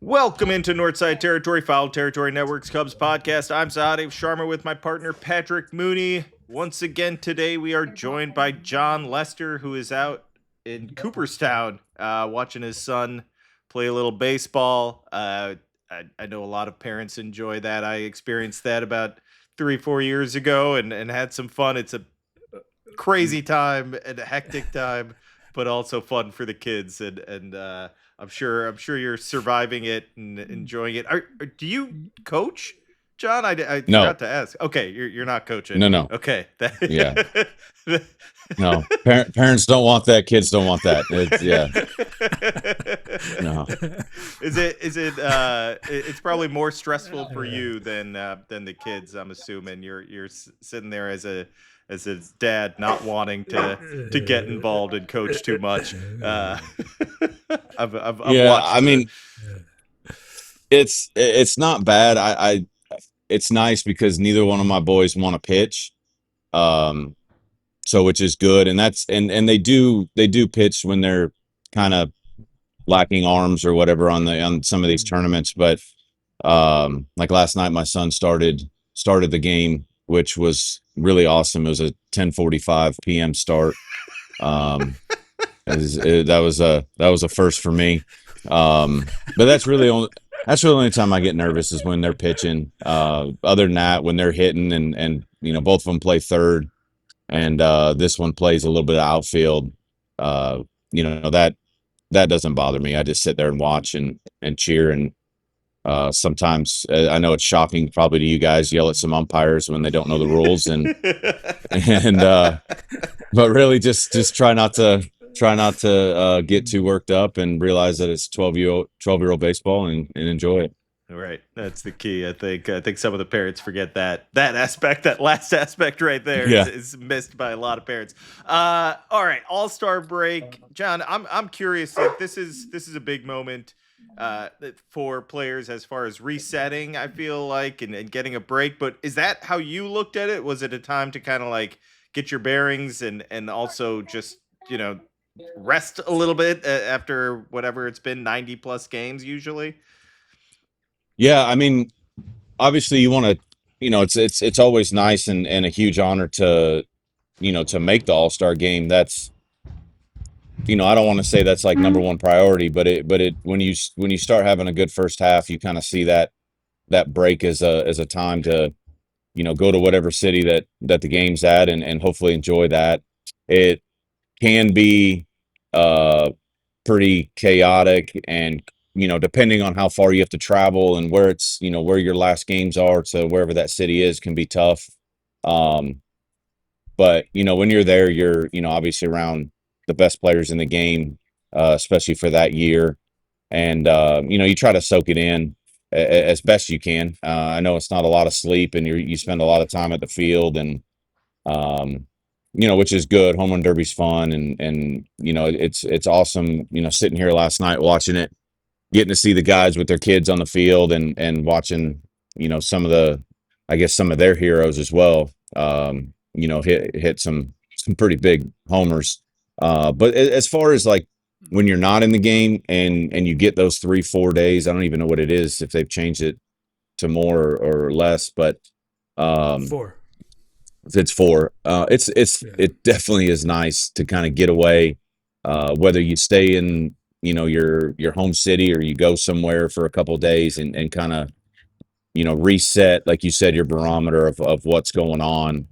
Welcome into Northside Territory, Foul Territory Network's Cubs podcast. I'm Sahadev Sharma with my partner Patrick Mooney. Once again today we are joined by Jon Lester, who is out in Cooperstown watching his son play a little baseball. I know a lot of parents enjoy that. I experienced that about 3-4 years ago and had some fun. It's a crazy time and a hectic time, but also fun for the kids. And I'm sure you're surviving it and enjoying it. Do you coach, Jon? I No. forgot to ask. Okay, you're not coaching. No. Okay. Yeah. No. Parents don't want that. Kids don't want that. No. It's probably more stressful for you than the kids. I'm assuming you're sitting there as a dad, not wanting to get involved and coach too much. I've watched I mean, it's not bad. It's nice because neither one of my boys want to pitch, so which is good. And and they do pitch when they're kind of lacking arms or whatever on some of these tournaments. But like last night, my son started the game, which was really awesome. It was a 10:45 p.m. start. That was a first for me. But that's really the only time I get nervous is when they're pitching. Other than that, when they're hitting and both of them play third, and this one plays a little bit of outfield. That doesn't bother me. I just sit there and watch and cheer. And sometimes I know it's shocking probably to you guys, yell at some umpires when they don't know the rules, but really just try not to get too worked up and realize that it's 12-year-old baseball and enjoy it. Right. That's the key. I think some of the parents forget that aspect, that last aspect right there is missed by a lot of parents. All right. All-Star break. Jon, I'm curious, like this is a big moment for players as far as resetting, I feel like, and getting a break. But is that how you looked at it? Was it a time to kind of like get your bearings and also just, rest a little bit after whatever it's been, 90 plus games usually? Yeah, I mean, obviously you want to, it's always nice and a huge honor to make the All-Star game. That's, I don't want to say that's like number one priority, but when you start having a good first half, you kind of see that break as a time to, go to whatever city that the game's at and hopefully enjoy that. It can be pretty chaotic and depending on how far you have to travel and where it's, where your last games are to wherever that city is can be tough. But, when you're there, you're, obviously around the best players in the game, especially for that year. And, you try to soak it in as best you can. I know it's not a lot of sleep and you spend a lot of time at the field and, which is good. Home run derby's fun. And, it's awesome, sitting here last night watching it, getting to see the guys with their kids on the field and watching, some of their heroes as well, hit some pretty big homers. But as far as like when you're not in the game and you get those 3-4 days, I don't even know what it is, if they've changed it to more or less, but 4. If it's 4, it definitely is nice to kind of get away, whether you stay in, your home city or you go somewhere for a couple of days and kind of, reset, like you said, your barometer of what's going on.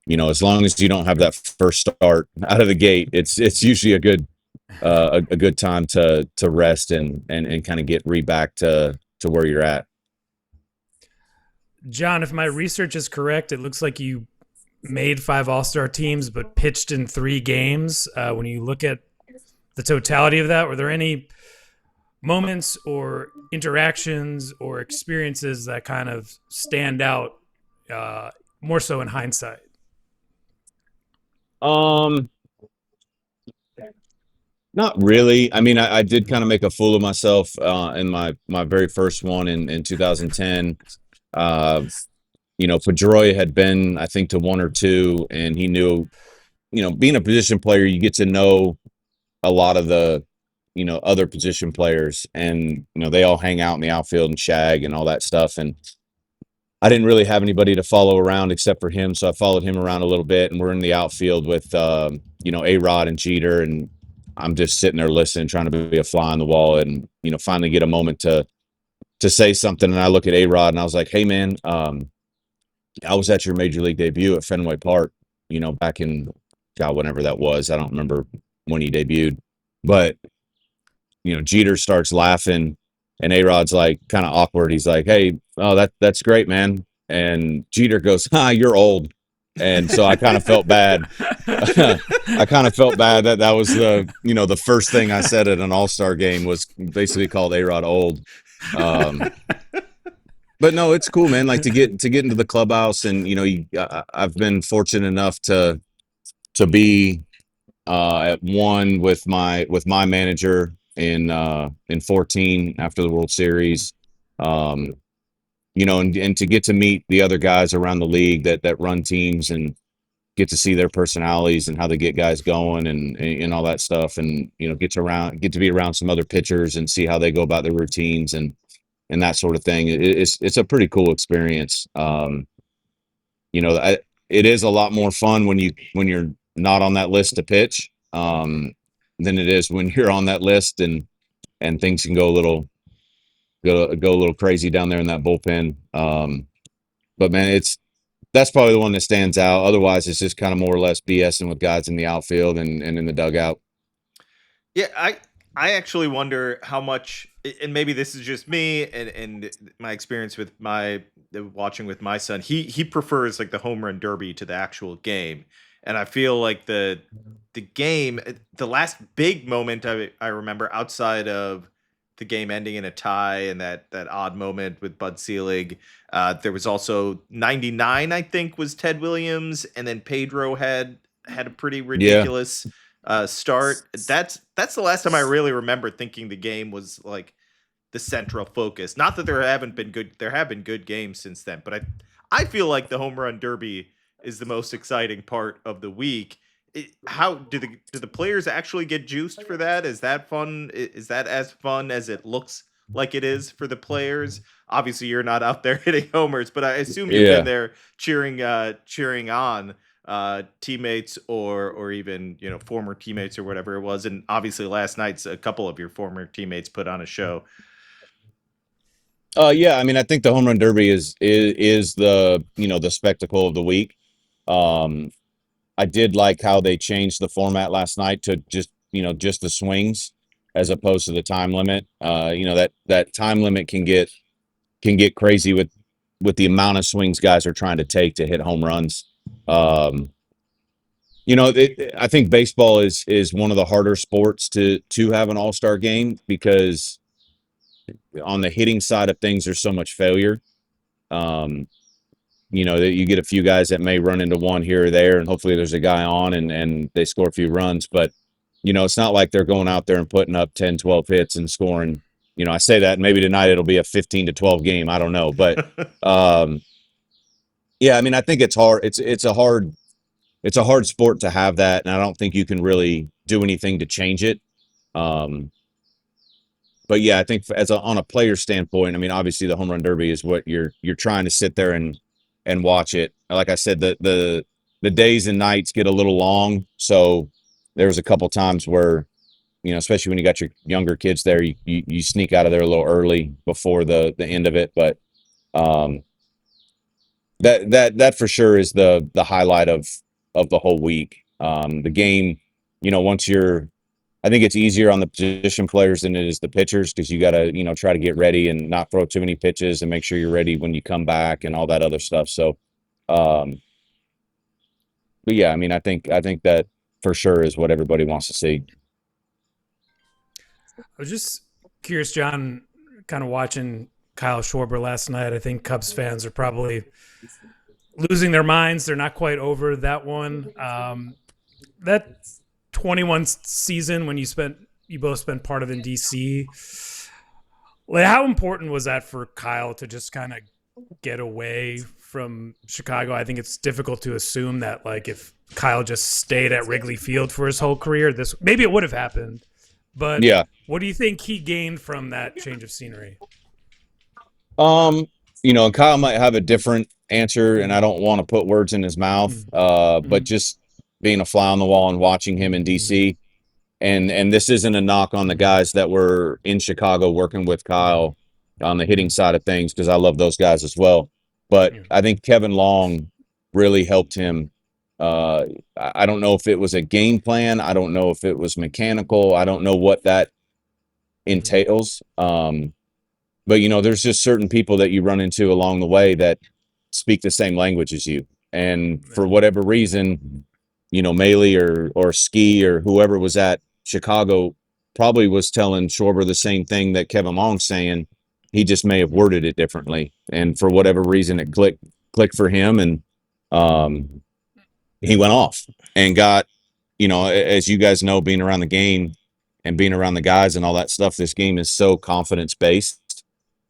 As long as you don't have that first start out of the gate, it's usually a good time to rest and kind of get back to where you're at. Jon, if my research is correct, it looks like you made 5 All-Star teams but pitched in 3 games. When you look at the totality of that, were there any moments or interactions or experiences that kind of stand out more so in hindsight? Not really. I mean, I did kind of make a fool of myself in my very first one in 2010. Pedroia had been, I think, to 1 or 2, and he knew, being a position player, you get to know a lot of the other position players, and they all hang out in the outfield and shag and all that stuff. And I didn't really have anybody to follow around except for him, so I followed him around a little bit. And we're in the outfield with A-Rod and Jeter, and I'm just sitting there listening, trying to be a fly on the wall, and finally get a moment to say something. And I look at A-Rod and I was like, "Hey man, I was at your major league debut at Fenway Park, back in whenever that was. I don't remember when he debuted, but Jeter starts laughing, and A-Rod's like kind of awkward. He's like, "Hey, oh, that's great, man." And Jeter goes, "You're old." And so I kind of felt bad. I kind of felt bad that was the first thing I said at an All-Star game was basically called A-Rod old. But no, it's cool, man. Like to get into the clubhouse, and I've been fortunate enough to be at one with my manager in 14 after the World Series, and to get to meet the other guys around the league that run teams, and get to see their personalities and how they get guys going, and all that stuff, and get to be around some other pitchers and see how they go about their routines and that sort of thing. It's a pretty cool experience. It is a lot more fun when you're not on that list to pitch, than it is when you're on that list, and things can go a little crazy down there in that bullpen. But man, that's probably the one that stands out. Otherwise, it's just kind of more or less BSing with guys in the outfield and in the dugout. Yeah, I actually wonder how much, and maybe this is just me and my experience with watching with my son. He prefers like the home run derby to the actual game, and I feel like the game, the last big moment I remember outside of the game ending in a tie and that odd moment with Bud Selig. There was also 99, I think, was Ted Williams, and then Pedro had a pretty ridiculous start. That's the last time I really remember thinking the game was like the central focus. Not that there have been good games since then, but I feel like the home run derby is the most exciting part of the week. How do the players actually get juiced for that? Is that fun? Is that as fun as it looks like it is for the players? Obviously, you're not out there hitting homers, but I assume you've been there cheering on teammates or even former teammates or whatever it was. And obviously, last night's a couple of your former teammates put on a show. Yeah, I mean, I think the home run derby is the the spectacle of the week. I did like how they changed the format last night to just the swings as opposed to the time limit. That time limit can get crazy with the amount of swings guys are trying to take to hit home runs. I think baseball is one of the harder sports to have an all-star game, because on the hitting side of things, there's so much failure. That you get a few guys that may run into one here or there, and hopefully there's a guy on and they score a few runs. But, it's not like they're going out there and putting up 10, 12 hits and scoring. I say that, maybe tonight it'll be a 15-12 game. I don't know. But, yeah, I mean, I think it's hard. It's a hard sport to have that, and I don't think you can really do anything to change it. But yeah, I think on a player standpoint, I mean, obviously the home run derby is what you're trying to sit there and watch it. Like I said, the days and nights get a little long, so there was a couple times where, especially when you got your younger kids there, you sneak out of there a little early before the end of it. But that for sure is the highlight of the whole week. The game, I think it's easier on the position players than it is the pitchers, because you got to, try to get ready and not throw too many pitches and make sure you're ready when you come back and all that other stuff. So, but yeah, I mean, I think that for sure is what everybody wants to see. I was just curious, John, kind of watching Kyle Schwarber last night. I think Cubs fans are probably losing their minds. They're not quite over that one. That 21 season when you both spent part of it in DC. Like, how important was that for Kyle to just kind of get away from Chicago? I think it's difficult to assume that, like, if Kyle just stayed at Wrigley Field for his whole career, maybe it would have happened. But yeah, What do you think he gained from that change of scenery? Kyle might have a different answer, and I don't want to put words in his mouth. But just being a fly on the wall and watching him in DC, and this isn't a knock on the guys that were in Chicago working with Kyle on the hitting side of things, because I love those guys as well. But I think Kevin Long really helped him. I don't know if it was a game plan. I don't know if it was mechanical. I don't know what that entails. But there's just certain people that you run into along the way that speak the same language as you. And for whatever reason, Maley or Ski or whoever was at Chicago probably was telling Schwarber the same thing that Kevin Long's saying. He just may have worded it differently. And for whatever reason, it clicked for him. And he went off and got, as you guys know, being around the game and being around the guys and all that stuff, this game is so confidence-based.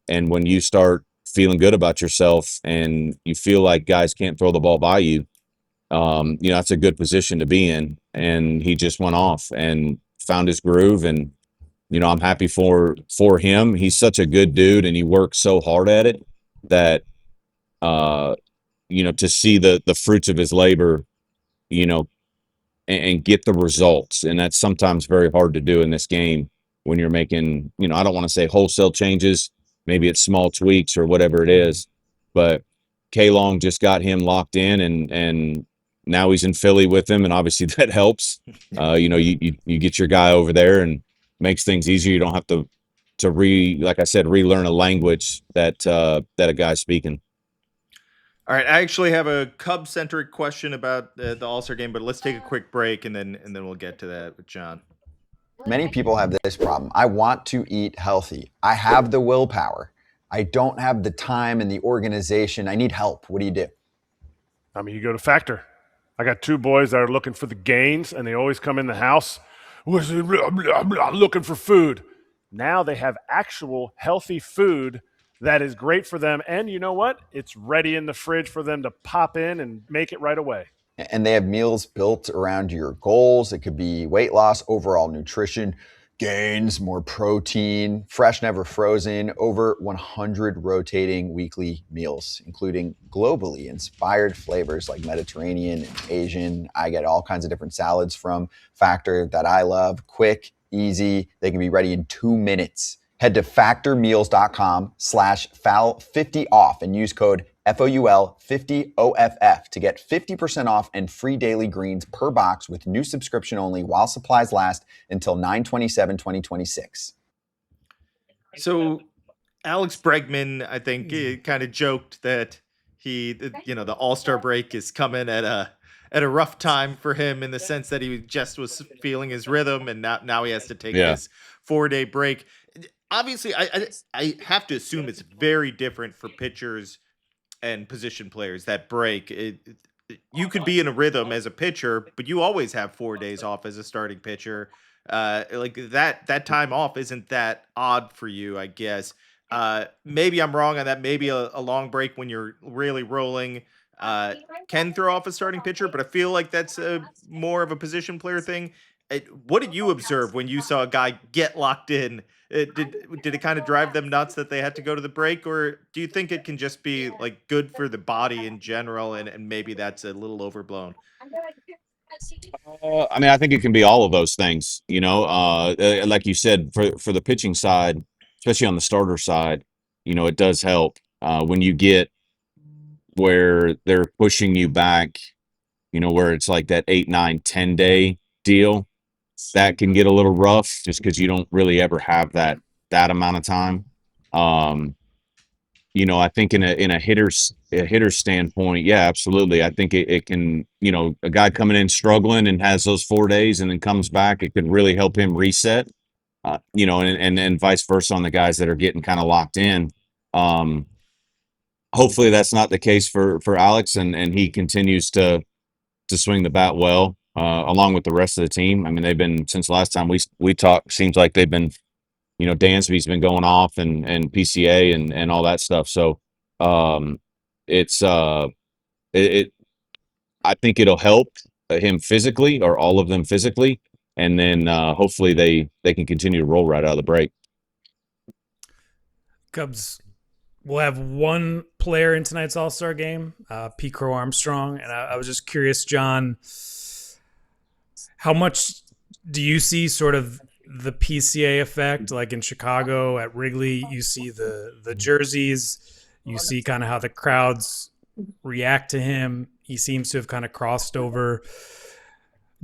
And when you start feeling good about yourself and you feel like guys can't throw the ball by you, that's a good position to be in. And he just went off and found his groove. And, I'm happy for him. He's such a good dude and he works so hard at it that, to see the fruits of his labor, and get the results. And that's sometimes very hard to do in this game when you're making, I don't want to say wholesale changes. Maybe it's small tweaks or whatever it is, but K Long just got him locked in and now he's in Philly with him. And obviously that helps. You get your guy over there and makes things easier. You don't have to relearn a language that a guy's speaking. All right, I actually have a Cub-centric question about the All-Star game, but let's take a quick break and then we'll get to that with John. Many people have this problem. I want to eat healthy. I have the willpower. I don't have the time and the organization. I need help. What do you do? I mean, you go to Factor. I got two boys that are looking for the gains, and they always come in the house looking for food. Now they have actual healthy food that is great for them. And you know what? It's ready in the fridge for them to pop in and make it right away. And they have meals built around your goals. It could be weight loss, overall nutrition, gains, more protein, fresh, never frozen, over 100 rotating weekly meals, including globally inspired flavors like Mediterranean and Asian. I get all kinds of different salads from Factor that I love. Quick, easy. They can be ready in 2 minutes. Head to factormeals.com/FOUL50 off and use code FOUL50OFF to get 50% off and free daily greens per box with new subscription only while supplies last until 9/27/2026. So Alex Bregman, I think, kind of joked that the All-Star break is coming at a rough time for him in the sense that he just was feeling his rhythm and now he has to take this 4-day break. Obviously, I have to assume it's very different for pitchers and position players, that break. You could be in a rhythm as a pitcher, but you always have 4 days off as a starting pitcher. Like that time off isn't that odd for you, I guess. Maybe I'm wrong on that. Maybe a long break when you're really rolling can throw off a starting pitcher, but I feel like that's more of a position player thing. What did you observe when you saw a guy get locked in? Did it kind of drive them nuts that they had to go to the break, or do you think it can just be like good for the body in general, and maybe that's a little overblown? I think it can be all of those things. Like you said, for the pitching side, especially on the starter side, it does help when you get where they're pushing you back. Where it's like that 8, 9, 10-day deal. That can get a little rough just because you don't really ever have that amount of time. I think in a hitter's standpoint, yeah, absolutely. I think it can, a guy coming in struggling and has those 4 days and then comes back, it could really help him reset. And vice versa on the guys that are getting kind of locked in. Hopefully that's not the case for Alex and he continues to swing the bat well. Along with the rest of the team. I mean, they've been, since last time we talked, seems like they've been, Dansby's been going off and PCA and all that stuff. So I think it'll help him physically, or all of them physically. and then hopefully they can continue to roll right out of the break. Cubs will have one player in tonight's All-Star game, Pete Crow-Armstrong, and I was just curious, John, how much do you see sort of the PCA effect? Like in Chicago at Wrigley, you see the jerseys, you see kind of how the crowds react to him. He seems to have kind of crossed over,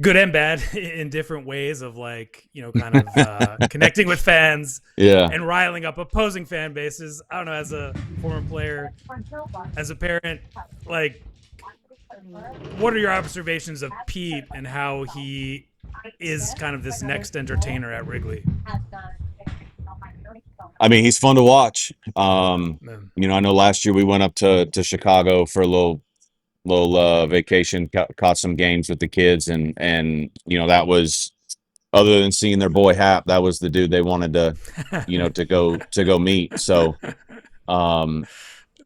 good and bad, in different ways of like, kind of connecting with fans and riling up opposing fan bases. I don't know, as a former player, as a parent, like, what are your observations of Pete and how he is kind of this next entertainer at Wrigley? I mean, he's fun to watch. I know last year we went up to Chicago for a little vacation, caught some games with the kids, and that was, other than seeing their boy Hap, that was the dude they wanted to to go meet. So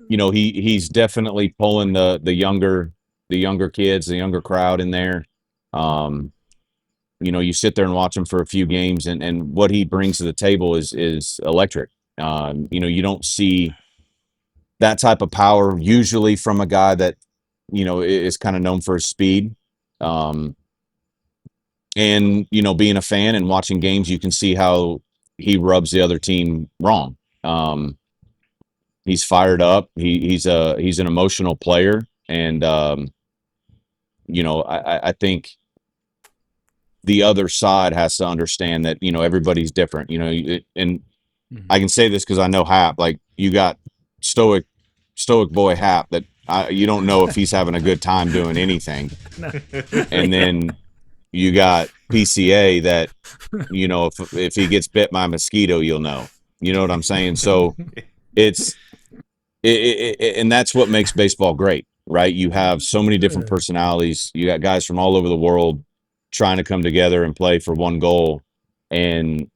he's definitely pulling the younger kids, the younger crowd in there. You sit there and watch him for a few games, and what he brings to the table is electric. You don't see that type of power usually from a guy that is kind of known for his speed. And being a fan and watching games, you can see how he rubs the other team wrong. He's fired up. He's an emotional player, and I think the other side has to understand that everybody's different. And I can say this because I know Hap. Like, you got stoic boy Hap that you don't know if he's having a good time doing anything. And then you got PCA that if he gets bit by a mosquito, you'll know. You know what I'm saying? So and that's what makes baseball great, right? You have so many different personalities. You got guys from all over the world trying to come together and play for one goal. And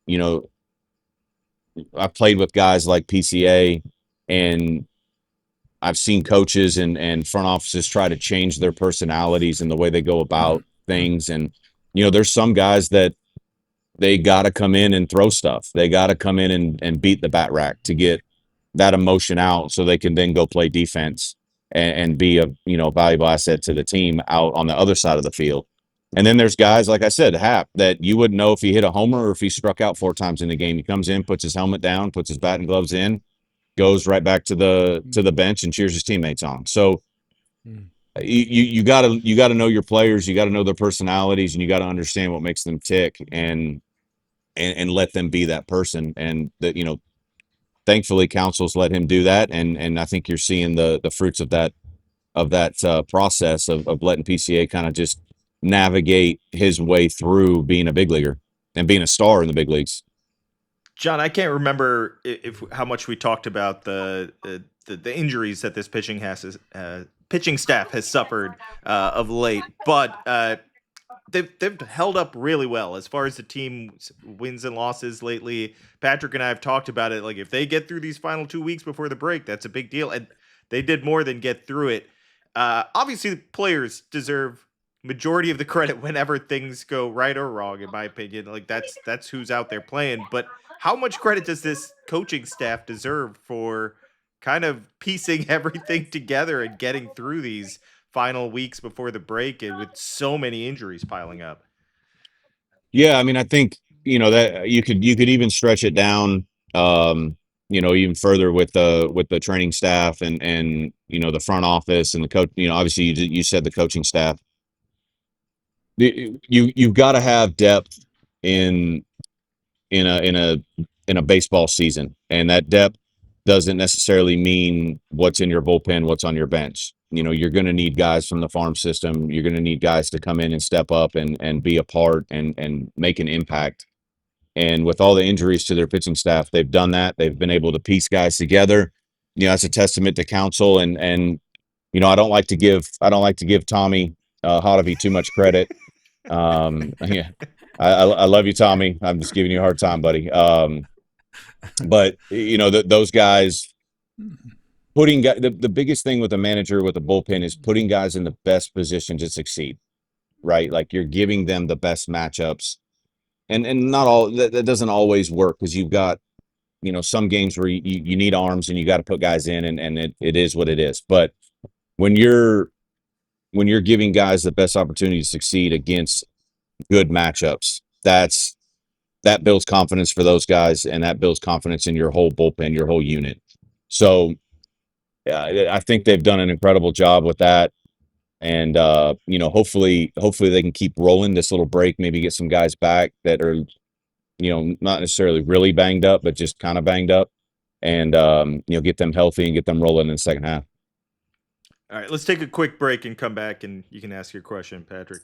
I've played with guys like PCA, and I've seen coaches and front offices try to change their personalities and the way they go about things. And there's some guys that they got to come in and throw stuff. They got to come in and beat the bat rack to get that emotion out, so they can then go play defense and be a valuable asset to the team out on the other side of the field. And then there's guys, like I said, Hap, that you wouldn't know if he hit a homer or if he struck out 4 times in the game. He comes in, puts his helmet down, puts his bat and gloves in, goes right back to the bench and cheers his teammates on. So you gotta know your players, you gotta know their personalities, and you gotta understand what makes them tick and let them be that person. And that thankfully Council's let him do that, and I think you're seeing the fruits of that process of letting PCA kind of just navigate his way through being a big leaguer and being a star in the big leagues. John, I can't remember how much we talked about the injuries that this pitching staff has suffered of late, but they've held up really well as far as the team's wins and losses lately. Patrick and I have talked about it. Like, if they get through these final 2 weeks before the break, that's a big deal, and they did more than get through it. Obviously, the players deserve majority of the credit whenever things go right or wrong, in my opinion. Like, that's who's out there playing. But how much credit does this coaching staff deserve for kind of piecing everything together and getting through these final weeks before the break, and with so many injuries piling up? Yeah, I mean, I think that you could even stretch it down even further with the training staff and the front office and the coach. Obviously you said the coaching staff. You've got to have depth in a baseball season, and that depth doesn't necessarily mean what's in your bullpen, what's on your bench. You're going to need guys from the farm system. You're going to need guys to come in and step up and be a part and make an impact. And with all the injuries to their pitching staff, they've done that. They've been able to piece guys together. That's a testament to Council. And I don't like to give Tommy Sahadev too much credit. Yeah, I love you, Tommy. I'm just giving you a hard time, buddy. But those guys putting the biggest thing with a manager with a bullpen is putting guys in the best position to succeed, right? Like, you're giving them the best matchups and not all that doesn't always work, because you've got, some games where you need arms and you got to put guys in, and it is what it is. But when you're giving guys the best opportunity to succeed against good matchups, that builds confidence for those guys, and that builds confidence in your whole bullpen, your whole unit. So I think they've done an incredible job with that. And hopefully they can keep rolling this little break, maybe get some guys back that are, not necessarily really banged up, but just kind of banged up, and get them healthy and get them rolling in the second half. All right, let's take a quick break and come back, and you can ask your question, Patrick.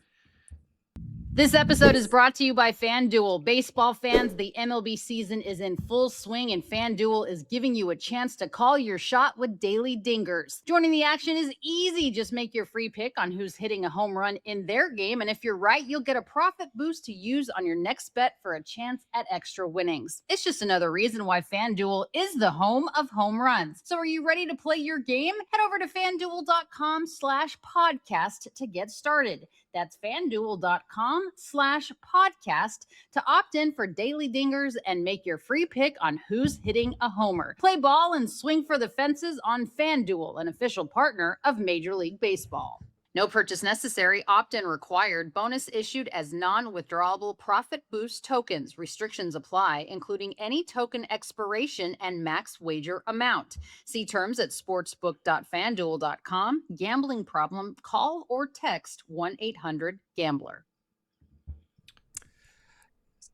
This episode is brought to you by FanDuel. Baseball fans, the MLB season is in full swing, and FanDuel is giving you a chance to call your shot with daily dingers. Joining the action is easy. Just make your free pick on who's hitting a home run in their game, and if you're right, you'll get a profit boost to use on your next bet for a chance at extra winnings. It's just another reason why FanDuel is the home of home runs. So are you ready to play your game? Head over to FanDuel.com/podcast to get started. That's FanDuel.com/podcast to opt in for daily dingers and make your free pick on who's hitting a homer. Play ball and swing for the fences on FanDuel, an official partner of Major League Baseball. No purchase necessary. Opt-in required. Bonus issued as non-withdrawable profit boost tokens. Restrictions apply, including any token expiration and max wager amount. See terms at sportsbook.fanduel.com. Gambling problem? Call or text 1-800-GAMBLER.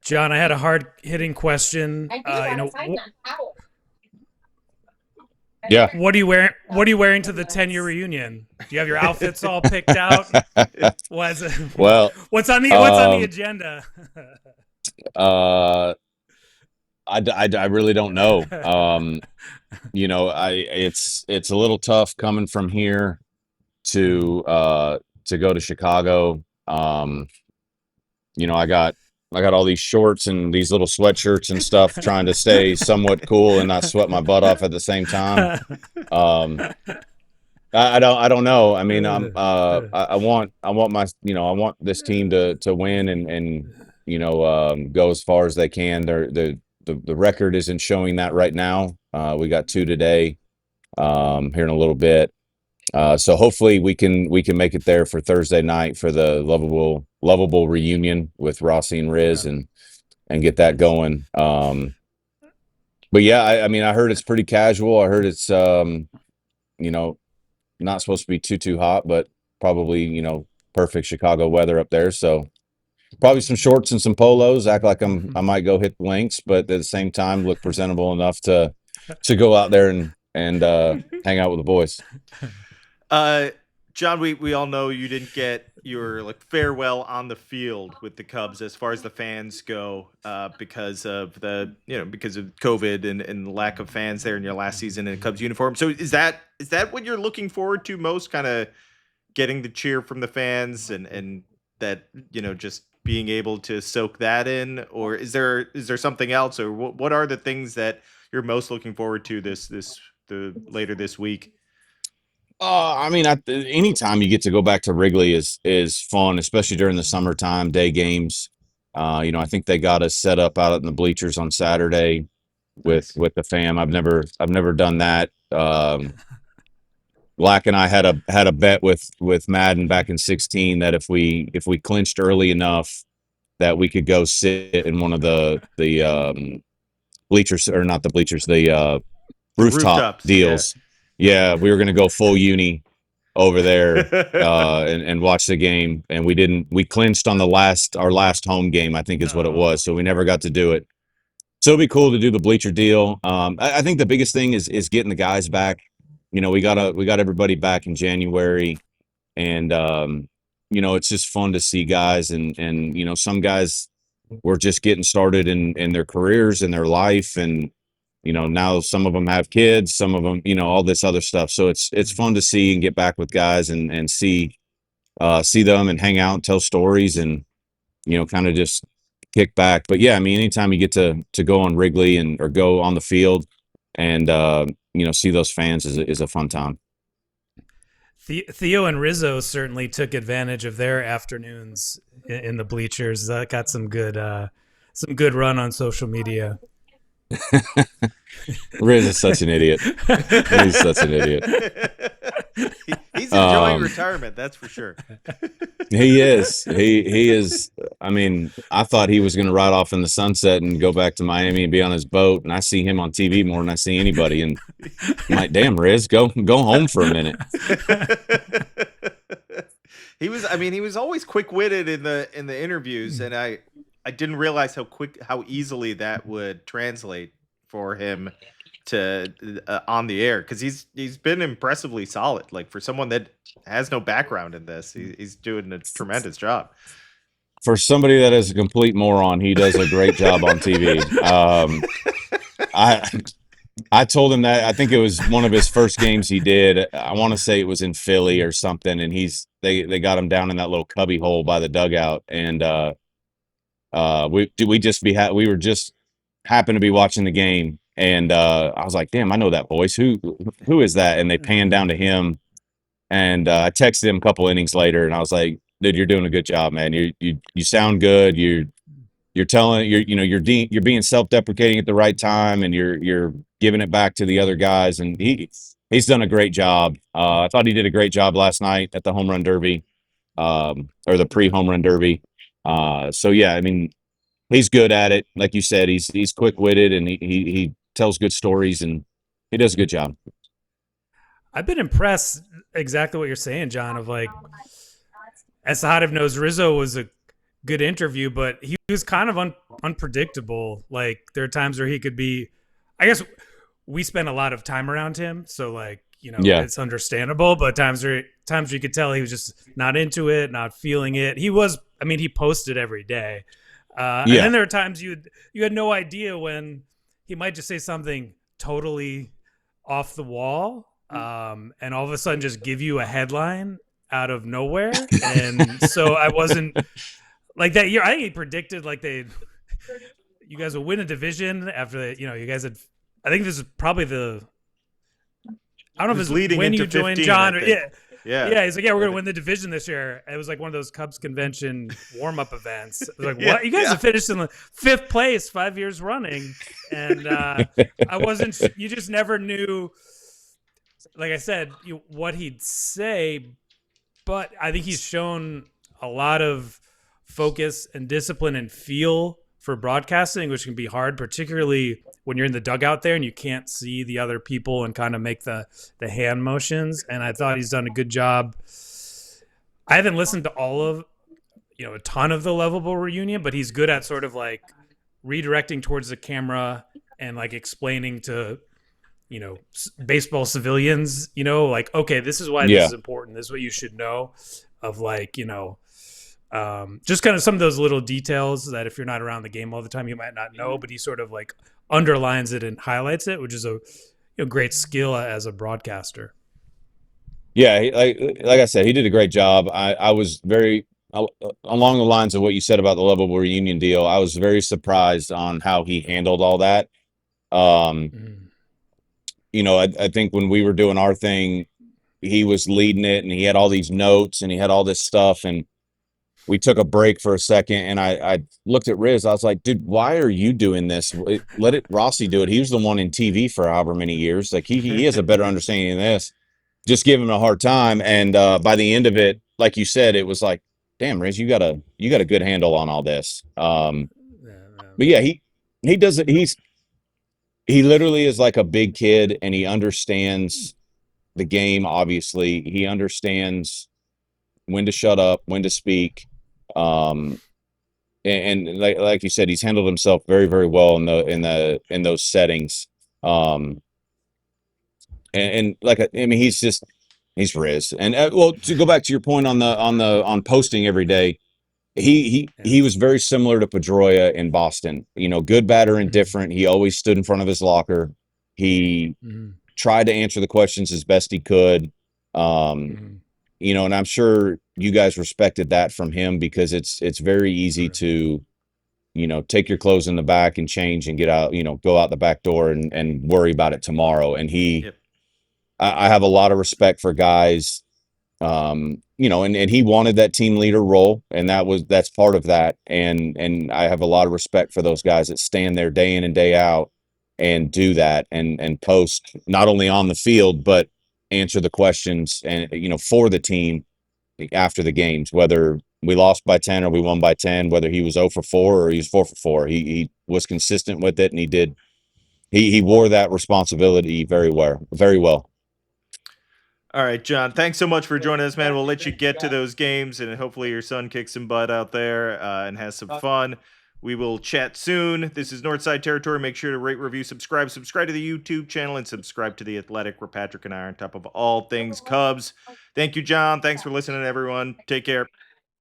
John, I had a hard-hitting question. Yeah. What are you wearing? What are you wearing to the 10-year reunion? Do you have your outfits all picked out? Well, what's on the agenda? I really don't know. It's a little tough coming from here to go to Chicago. I got all these shorts and these little sweatshirts and stuff, trying to stay somewhat cool and not sweat my butt off at the same time. I don't know. I mean, I want this team to win and go as far as they can. The record isn't showing that right now. We got 2 today, here in a little bit. So hopefully we can make it there for Thursday night for the lovable reunion with Rossi and Riz, and get that going. But yeah, I heard it's pretty casual. I heard it's not supposed to be too hot, but probably perfect Chicago weather up there. So probably some shorts and some polos. Act like I might go hit the links, but at the same time look presentable enough to go out there and hang out with the boys. John, we all know you didn't get your farewell on the field with the Cubs as far as the fans go, because of COVID and the lack of fans there in your last season in a Cubs uniform. So is that what you're looking forward to most, kind of getting the cheer from the fans and that, just being able to soak that in, or is there something else, or what are the things that you're most looking forward to later this week? Anytime you get to go back to Wrigley is fun, especially during the summertime day games. I think they got us set up out in the bleachers on Saturday with the fam. I've never done that. Black and I had a bet with Madden back in 2016 that if we clinched early enough that we could go sit in one of the bleachers, or not the bleachers, the rooftop deals. Yeah, we were going to go full uni over there and watch the game, and we didn't. We clinched on our last home game, I think is what it was. So we never got to do it. So it'd be cool to do the bleacher deal. I think the biggest thing is getting the guys back. We got everybody back in January, and it's just fun to see guys, and some guys were just getting started in their careers and their life, and now some of them have kids, some of them, all this other stuff. So it's fun to see and get back with guys and see them and hang out and tell stories and, kind of just kick back. But yeah, anytime you get to go on Wrigley or go on the field and, see those fans is a fun time. Theo and Rizzo certainly took advantage of their afternoons in the bleachers. Got some good some good run on social media. Riz is such an idiot. He's such an idiot. He's enjoying retirement, that's for sure. He is. He is. I mean, I thought he was going to ride off in the sunset and go back to Miami and be on his boat. And I see him on TV more than I see anybody. And I'm like, damn, Riz, go home for a minute. He was always quick-witted in the interviews, and I didn't realize how easily that would translate for him to on the air, because he's been impressively solid. Like, for someone that has no background in this, he's doing a tremendous job. For somebody that is a complete moron, he does a great job on TV. I told him that I think it was one of his first games he did. I want to say it was in Philly or something, and they got him down in that little cubby hole by the dugout, and we were just happened to be watching the game, and I was like, damn, I know that voice. Who is that? And they panned down to him, and I texted him a couple innings later, and I was like, dude, you're doing a good job, man. You sound good. You're being self-deprecating at the right time, and you're giving it back to the other guys, and he's done a great job. I thought he did a great job last night at the home run derby, or the pre-home run derby. So yeah, I mean, he's good at it. Like you said, he's quick-witted, and he tells good stories, and he does a good job. I've been impressed exactly what you're saying, John, of like, as Sahadev knows, Rizzo was a good interview, but he was kind of unpredictable. Like, there are times where he could be, I guess we spent a lot of time around him, so like, it's understandable, but times where you could tell he was just not into it, not feeling it. He posted every day. And then there are times you had no idea when he might just say something totally off the wall, and all of a sudden just give you a headline out of nowhere. And so I wasn't like that year. I think he predicted like you guys would win a division after you guys had. I think this is probably I don't know if it's leading when into you joined 15, John. Yeah. He's like, we're gonna win the division this year. It was like one of those Cubs convention warm up events. It was like, what? You guys have finished in the 5th place 5 years running, and I wasn't. You just never knew. Like I said, what he'd say. But I think he's shown a lot of focus and discipline and feel for broadcasting, which can be hard, particularly when you're in the dugout there and you can't see the other people and kind of make the hand motions. And I thought he's done a good job. I haven't listened to a ton of the Lovable Reunion, but he's good at sort of like redirecting towards the camera and like explaining to baseball civilians, like, okay, this is why this is important. This is what you should know, of like, just kind of some of those little details that if you're not around the game all the time, you might not know, but he sort of like underlines it and highlights it, which is a great skill as a broadcaster. Yeah. Like I said, he did a great job. I was very, along the lines of what you said about the Lovable Reunion deal, I was very surprised on how he handled all that. I think when we were doing our thing, he was leading it, and he had all these notes, and he had all this stuff, and we took a break for a second, and I looked at Riz. I was like, dude, why are you doing this? Let Rossi do it. He was the one in TV for however many years. Like, he has a better understanding of this. Just give him a hard time, and by the end of it, like you said, it was like, damn, Riz, you got a good handle on all this. But yeah, he does it. He literally is like a big kid, and he understands the game. Obviously, he understands when to shut up, when to speak. And like you said, he's handled himself very, very well in those settings. And he's Riz. And to go back to your point on posting every day, he was very similar to Pedroia in Boston. Good, bad, or indifferent. He always stood in front of his locker. He tried to answer the questions as best he could. And I'm sure you guys respected that from him, because it's very easy to, take your clothes in the back and change and get out, go out the back door and worry about it tomorrow. And I have a lot of respect for guys You know, and he wanted that team leader role, and that's part of that. And I have a lot of respect for those guys that stand there day in and day out and do that and post not only on the field, but answer the questions and, you know, for the team after the games, whether we lost by 10 or we won by 10, whether he was 0 for 4 or he was 4 for 4. He was consistent with it, and he wore that responsibility very well, very well. All right, John, thanks so much for joining us, man. We'll let you get to those games, and hopefully your son kicks some butt out there and has some fun. We will chat soon. This is Northside Territory. Make sure to rate, review, subscribe to the YouTube channel, and subscribe to The Athletic, where Patrick and I are on top of all things Cubs. Thank you, John. Thanks for listening, everyone. Take care.